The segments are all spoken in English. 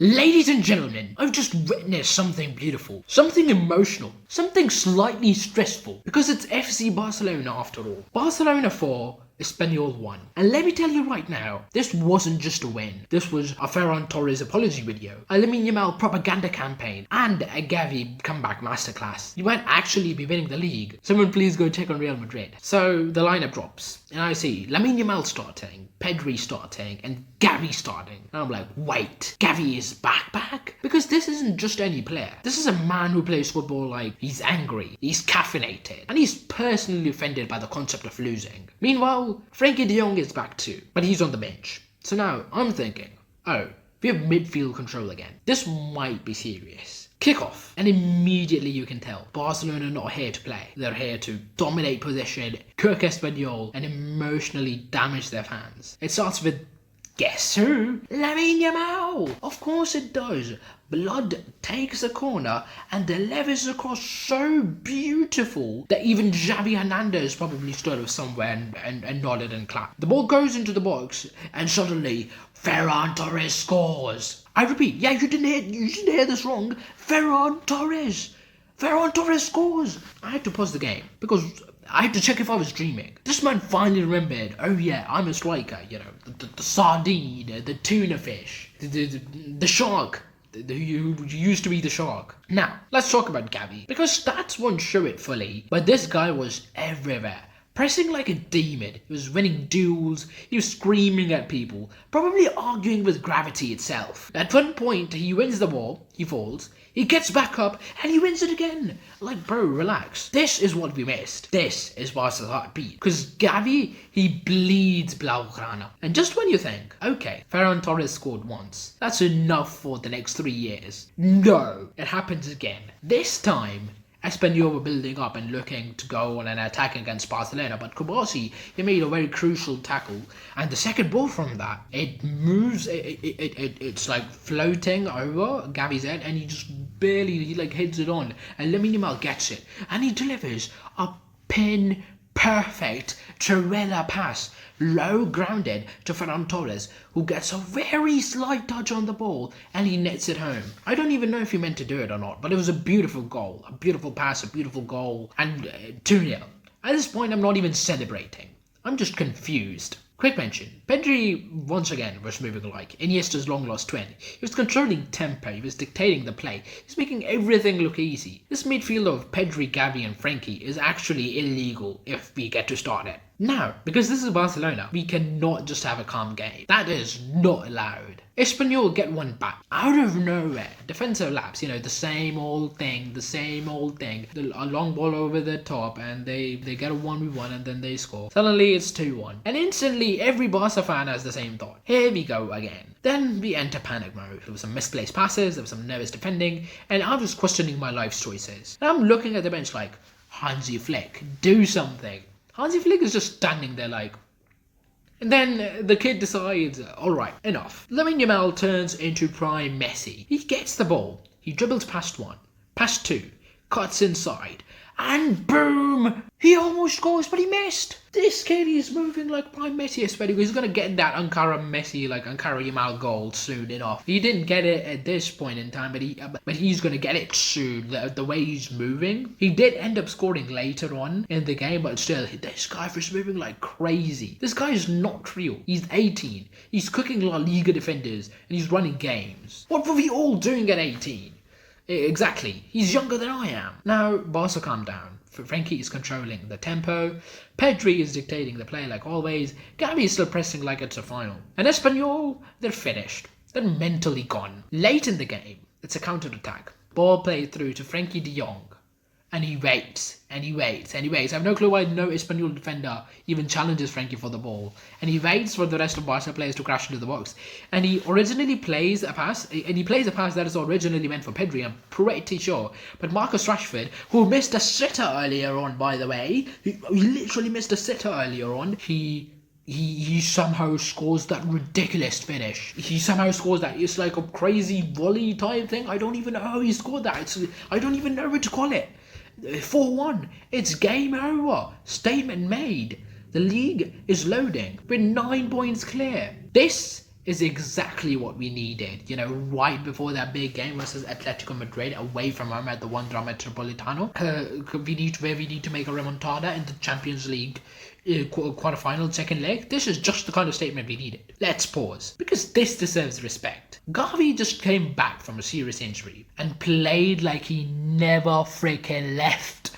Ladies and gentlemen, I've just witnessed something beautiful, something emotional, something slightly stressful, because it's FC Barcelona after all. Barcelona 4, Espanyol 1. And let me tell you right now, this wasn't just a win. This was a Ferran Torres apology video, a Lamine Yamal propaganda campaign, and a GAVI comeback masterclass. You might actually be winning the league. Someone please go check on Real Madrid. So the lineup drops, and I see Lamine Yamal starting, Pedri starting, and GAVI starting. And I'm like, wait, GAVI is back? Because this isn't just any player. This is a man who plays football like he's angry, he's caffeinated, and he's personally offended by the concept of losing. Meanwhile, Frenkie de Jong is back too, but he's on the bench. So now I'm thinking, oh, we have midfield control again. This might be serious. Kickoff, and immediately you can tell Barcelona are not here to play. They're here to dominate possession, cook Espanyol, and emotionally damage their fans. It starts with, guess who? Lamine Yamal! Of course it does. Blood takes a corner and delivers across so beautiful that even Xavi Hernandez probably stood somewhere and nodded and clapped. The ball goes into the box and suddenly Ferran Torres scores. I repeat, yeah, you didn't hear this wrong. Ferran Torres scores. I had to pause the game because I had to check if I was dreaming. This man finally remembered, oh yeah, I'm a striker, you know, the sardine, the tuna fish, the shark, who used to be the shark. Now, let's talk about GAVI, because stats won't show it fully, but this guy was everywhere. Pressing like a demon, he was winning duels, he was screaming at people, probably arguing with gravity itself. At one point, he wins the ball, he falls, he gets back up, and he wins it again. Like, bro, relax. This is what we missed. This is Barca's heartbeat. Because GAVI, he bleeds Blaugrana. And just when you think, okay, Ferran Torres scored once, that's enough for the next 3 years. No, it happens again. This time, Espanyol were building up and looking to go on an attack against Barcelona, but Kubasi, he made a very crucial tackle, and the second ball from that, it moves, it's like floating over GAVI's head, and he just barely, hits it on, and Lamine Yamal gets it, and he delivers a pin perfect Trivela pass, low grounded to Ferran Torres, who gets a very slight touch on the ball and he nets it home. I don't even know if he meant to do it or not, but it was a beautiful goal, a beautiful pass, a beautiful goal, and 2-0. At this point, I'm not even celebrating. I'm just confused. Quick mention, Pedri once again was moving like Iniesta's long lost twin. He was controlling tempo, he was dictating the play, he was making everything look easy. This midfield of Pedri, GAVI and Frenkie is actually illegal if we get to start it. Now, because this is Barcelona, we cannot just have a calm game. That is not allowed. Espanyol get one back out of nowhere. Defensive lapse, the same old thing. A long ball over the top and they get a 1v1 and then they score. Suddenly it's 2-1. And instantly every Barca fan has the same thought. Here we go again. Then we enter panic mode. There was some misplaced passes, there was some nervous defending, and I was questioning my life's choices. And I'm looking at the bench like, Hansi Flick, do something. Hansi Flick is just standing there like... And then the kid decides, alright, enough. Lamine Yamal turns into prime Messi. He gets the ball, he dribbles past one, past two, cuts inside, and boom! He almost scores, but he missed. This kid is moving like prime Messi, especially. He's going to get that Ankara Messi, Ankara Yamal goal soon enough. He didn't get it at this point in time, but he's going to get it soon. The way he's moving. He did end up scoring later on in the game, but still, this guy was moving like crazy. This guy is not real. He's 18. He's cooking La Liga defenders, and he's running games. What were we all doing at 18? Exactly. He's younger than I am. Now, Barca calm down. Frenkie is controlling the tempo. Pedri is dictating the play like always. GAVI is still pressing like it's a final. And Espanyol, they're finished. They're mentally gone. Late in the game, it's a counter-attack. Ball played through to Frenkie de Jong. And he waits, and he waits, and he waits. I have no clue why no Espanyol defender even challenges Frenkie for the ball. And he waits for the rest of Barca players to crash into the box. And he originally plays a pass, that is originally meant for Pedri, I'm pretty sure. But Marcus Rashford, who missed a sitter earlier on, by the way, he literally missed a sitter earlier on, he somehow scores that ridiculous finish. He somehow scores that. It's like a crazy volley type thing. I don't even know how he scored that. I don't even know what to call it. 4-1. It's game over. Statement made. The league is loading. We're 9 points clear. This is exactly what we needed, you know, right before that big game versus Atletico Madrid away from home at the Wanda Metropolitano. Where we need to make a remontada in the Champions League quarterfinal second leg. This is just the kind of statement we needed. Let's pause, because this deserves respect. GAVI just came back from a serious injury and played like he never freaking left.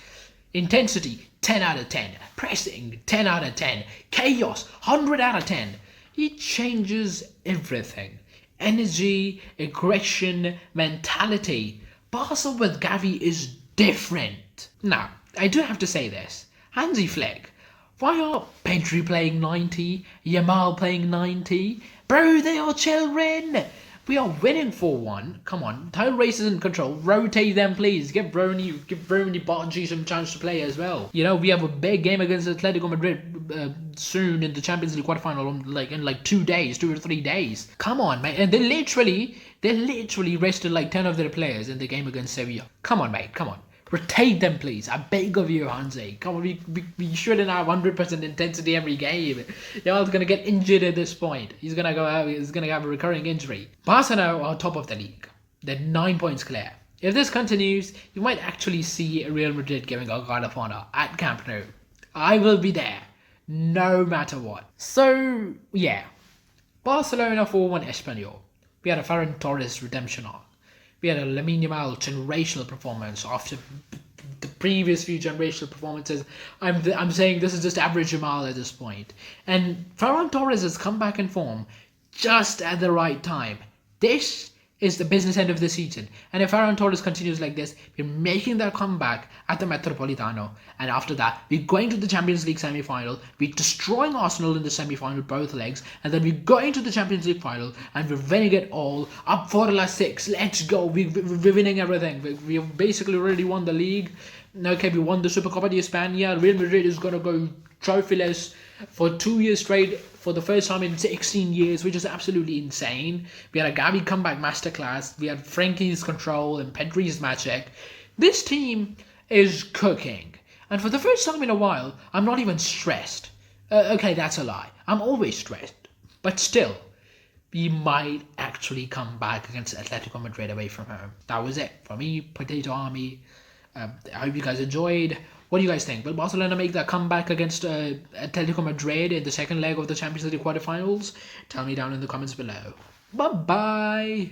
Intensity, 10 out of 10. Pressing, 10 out of 10. Chaos, 100 out of 10. He changes everything. Energy, aggression, mentality. Barca with GAVI is different. Now, I do have to say this. Hansi Flick, why are Pedri playing 90? Yamal playing 90? Bro, they are children. We are winning 4-1. Come on, title race is in control. Rotate them, please. Give Brony Bargy some chance to play as well. You know, we have a big game against Atletico Madrid soon in the Champions League quarterfinal, in 2 days, 2 or 3 days. Come on, mate. And they literally rested like 10 of their players in the game against Sevilla. Come on, mate. Come on. Rotate them, please. I beg of you, Hansi. Come on, we shouldn't have 100% intensity every game. Y'all's gonna get injured at this point. He's gonna have a recurring injury. Barca now are top of the league. They're 9 points clear. If this continues, you might actually see Real Madrid giving a guard of honor at Camp Nou. I will be there, no matter what. So, yeah. Barcelona 4-1 Espanyol. We had a Ferran Torres redemption arc. We had a Lamine Yamal generational performance after the previous few generational performances. I'm saying this is just average Yamal at this point. And Ferran Torres has come back in form just at the right time. This is the business end of the season. And if Ferran Torres continues like this, we're making that comeback at the Metropolitano. And after that, we're going to the Champions League semi-final. We're destroying Arsenal in the semi-final, both legs. And then we're going to the Champions League final. And we're winning it all. Up for La 6. Let's go. We're winning everything. We've basically already won the league. Okay, we won the Supercopa de España. Real Madrid is going to go trophyless for 2 years straight for the first time in 16 years, which is absolutely insane. We had a GAVI comeback masterclass. We had Frankie's control and Pedri's magic. This team is cooking. And for the first time in a while, I'm not even stressed. Okay, that's a lie. I'm always stressed. But still, we might actually come back against Atletico Madrid away from home. That was it for me, Potato Army. I hope you guys enjoyed. What do you guys think? Will Barcelona make that comeback against Atletico Madrid in the second leg of the Champions League quarterfinals? Tell me down in the comments below. Bye-bye.